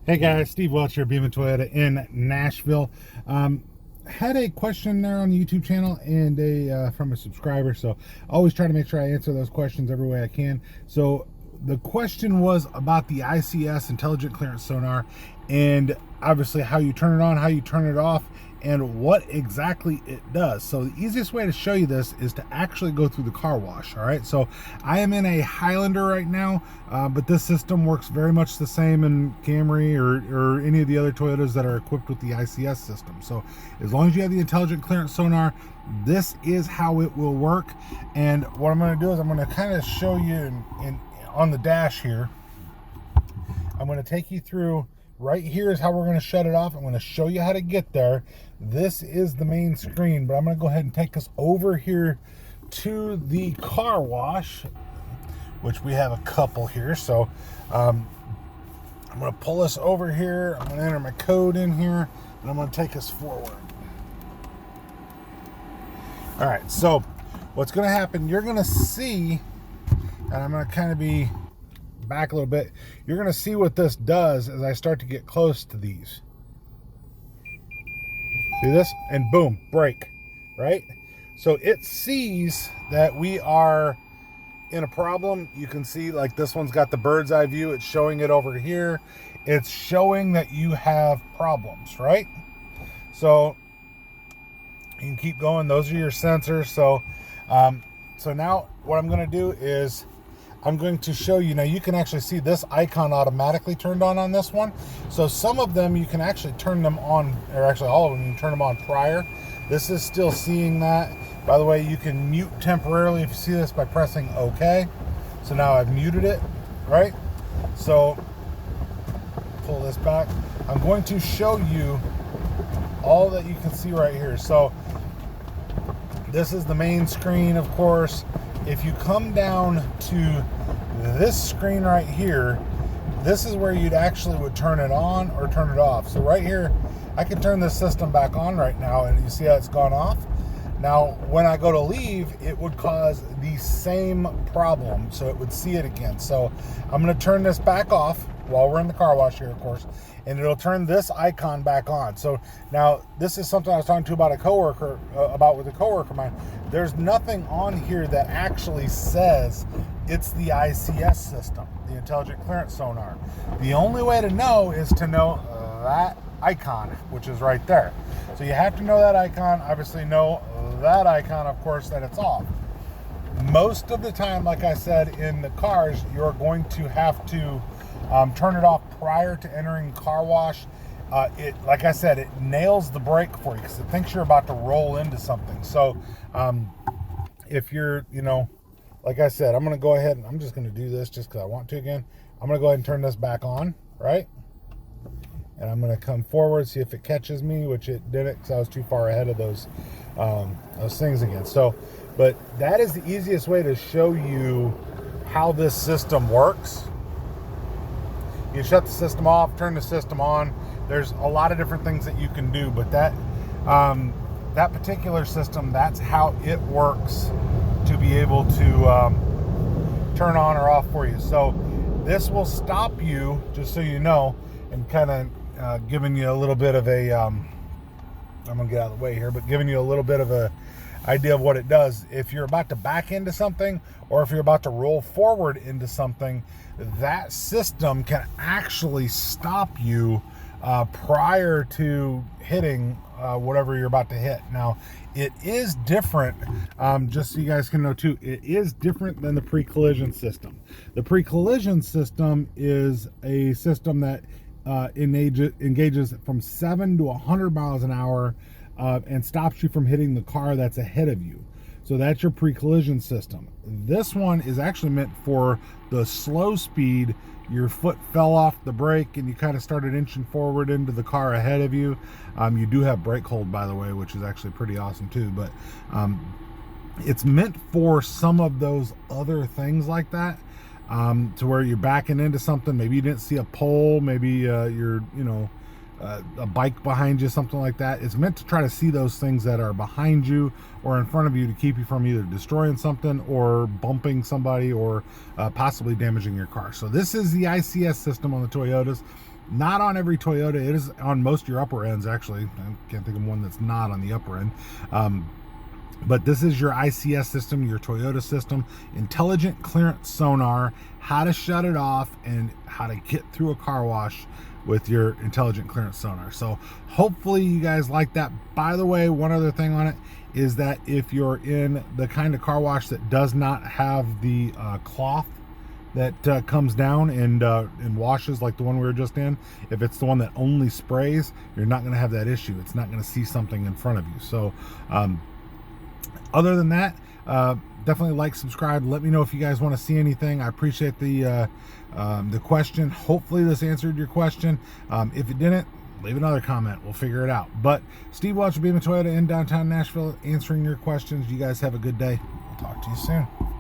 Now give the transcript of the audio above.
Hey guys, Steve Welch here, Beaman Toyota in Nashville. Had a question there on the YouTube channel and from a subscriber, so I always try to make sure I answer those questions every way I can. So the question was about the ICS, Intelligent Clearance Sonar, and obviously how you turn it on, how you turn it off, and what exactly it does. So the easiest way to show you this is to actually go through the car wash. All right, so I am in a Highlander right now, but this system works very much the same in Camry or any of the other Toyotas that are equipped with the ICS system. So as long as you have the Intelligent Clearance Sonar, this is how it will work. And what I'm going to do is I'm going to kind of show you on the dash here. I'm going to take you through. Right here is how we're going to shut it off. I'm going to show you how to get there. This is the main screen, but I'm going to go ahead and take us over here to the car wash, which we have a couple here. So I'm going to pull us over here. I'm going to enter my code in here, and I'm going to take us forward. All right, so what's going to happen, you're going to see, and I'm going to kind of be back a little bit, you're going to see what this does as I start to get close to these. See this? And boom, brake, right? So it sees that we are in a problem. You can see like this one's got the bird's eye view. It's showing it over here. It's showing that you have problems, right? So you can keep going. Those are your sensors. So now what I'm going to do is I'm going to show you. Now you can actually see this icon automatically turned on this one. So some of them you can actually turn them on, or actually all of them you can turn them on prior. This is still seeing that. By the way, you can mute temporarily if you see this by pressing OK. So now I've muted it, right? So pull this back. I'm going to show you all that you can see right here. So this is the main screen, of course. If you come down to this screen right here, this is where you'd actually would turn it on or turn it off. So right here, I can turn this system back on right now, and you see how it's gone off. Now, when I go to leave, it would cause the same problem. So it would see it again. So I'm going to turn this back off while we're in the car wash here, of course, and it'll turn this icon back on. So now this is something I was talking to about with a coworker of mine. There's nothing on here that actually says it's the ICS system, the Intelligent Clearance Sonar. The only way to know is to know that icon, which is right there. So you have to know that icon, obviously know that icon, of course, that it's off. Most of the time, like I said, in the cars, you're going to have to turn it off prior to entering car wash. Like I said, it nails the brake for you because it thinks you're about to roll into something. So if you're, like I said, I'm going to go ahead and I'm just going to do this just because I want to again. I'm going to go ahead and turn this back on, right? And I'm going to come forward, see if it catches me, which it didn't because I was too far ahead of those things again. So, but that is the easiest way to show you how this system works. You shut the system off, turn the system on. There's a lot of different things that you can do, but that particular system, that's how it works to be able to turn on or off for you. So this will stop you, just so you know, and kind of giving you a little bit of a, I'm gonna get out of the way here, but giving you a little bit of a idea of what it does. If you're about to back into something, or if you're about to roll forward into something, that system can actually stop you prior to hitting whatever you're about to hit. Now, it is different, just so you guys can know too, it is different than the pre-collision system. The pre-collision system is a system that engages from 7 to 100 miles an hour and stops you from hitting the car that's ahead of you. So that's your pre-collision system. This one is actually meant for the slow speed. Your foot fell off the brake and you kind of started inching forward into the car ahead of you. You do have brake hold, by the way, which is actually pretty awesome too. But it's meant for some of those other things like that, to where you're backing into something. Maybe you didn't see a pole. Maybe you're, a bike behind you, something like that. It's meant to try to see those things that are behind you or in front of you to keep you from either destroying something or bumping somebody or possibly damaging your car. So this is the ICS system on the Toyotas. Not on every Toyota. It is on most of your upper ends, actually. I can't think of one that's not on the upper end. But this is your ICS system, your Toyota system, intelligent clearance sonar, how to shut it off, and how to get through a car wash with your intelligent clearance sonar. So hopefully you guys like that. By the way, one other thing on it is that if you're in the kind of car wash that does not have the cloth that comes down and washes like the one we were just in, if it's the one that only sprays, you're not going to have that issue. It's not going to see something in front of you. So other than that, definitely like, subscribe. Let me know if you guys want to see anything. I appreciate the question. Hopefully this answered your question. If it didn't, leave another comment. We'll figure it out. But Steve Welch of Beaman Toyota in downtown Nashville answering your questions. You guys have a good day. We'll talk to you soon.